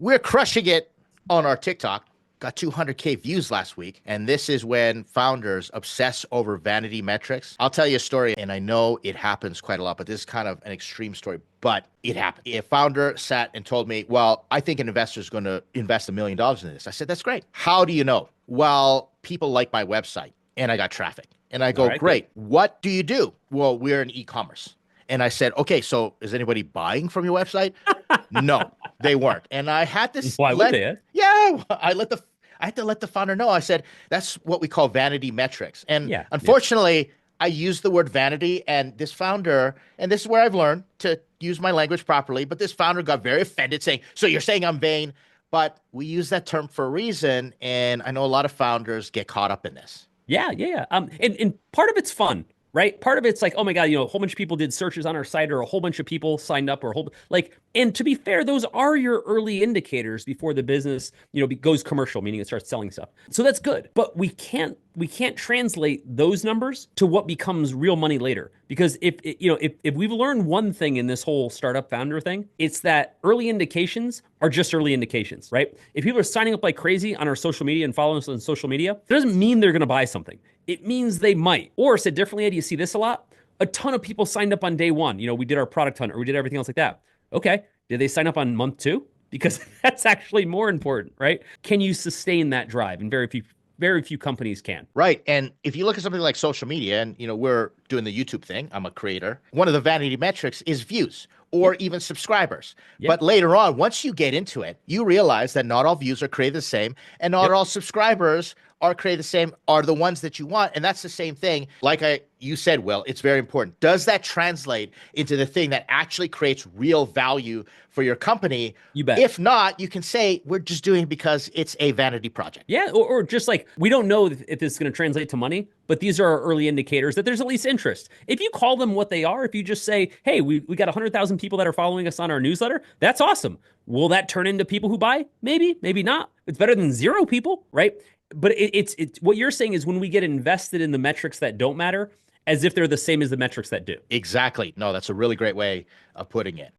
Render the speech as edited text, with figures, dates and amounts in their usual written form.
We're crushing it on our TikTok. Got 200K views last week. And this is when founders obsess over vanity metrics. I'll tell you a story, and I know it happens quite a lot, but this is kind of an extreme story, but it happened. A founder sat and told me, well, I think an investor is going to invest $1 million in this. I said, that's great. How do you know? Well, people like my website and I got traffic. And I All go, right, great. good. What do you do? Well, we're in e-commerce. And I said, okay, so is anybody buying from your website? No, they weren't. And I had to Why would let, they? yeah, I had to let the founder know. I said, that's what we call vanity metrics. And Yeah, yeah. unfortunately, I used the word vanity, and this founder, and this is where I've learned to use my language properly, but this founder got very offended saying, so you're saying I'm vain? But we use that term for a reason. And I know a lot of founders get caught up in this. Yeah, yeah, yeah. And part of it's fun, right? Part of it's like, oh my God, a whole bunch of people did searches on our site, or a whole bunch of people signed up, or a whole like. And to be fair, those are your early indicators before the business, goes commercial, meaning it starts selling stuff. So that's good. But we can't translate those numbers to what becomes real money later. Because if we've learned one thing in this whole startup founder thing, it's that early indications are just early indications, right? If people are signing up like crazy on our social media and following us on social media, it doesn't mean they're going to buy something. It means they might. Or said differently, Ed, you see this a lot. A ton of people signed up on day one. We did our product hunt, or we did everything else like that. Okay. Did they sign up on month two? Because that's actually more important, right? Can you sustain that drive? And very few companies can. Right. And if you look at something like social media, and we're doing the YouTube thing, I'm a creator. One of the vanity metrics is views or Yep. even subscribers. Yep. But later on, once you get into it, you realize that not all views are created the same, and not Yep. all subscribers are created the same, are the ones that you want. And that's the same thing. Like you said, Will, it's very important. Does that translate into the thing that actually creates real value for your company? You bet. If not, you can say we're just doing it because it's a vanity project. Yeah, or just like, we don't know if this is going to translate to money, but these are our early indicators that there's at least interest. If you call them what they are, if you just say, hey, we got 100,000 people that are following us on our newsletter, that's awesome. Will that turn into people who buy? Maybe, maybe not. It's better than zero people, right? But it's what you're saying is when we get invested in the metrics that don't matter, as if they're the same as the metrics that do. Exactly. No, that's a really great way of putting it.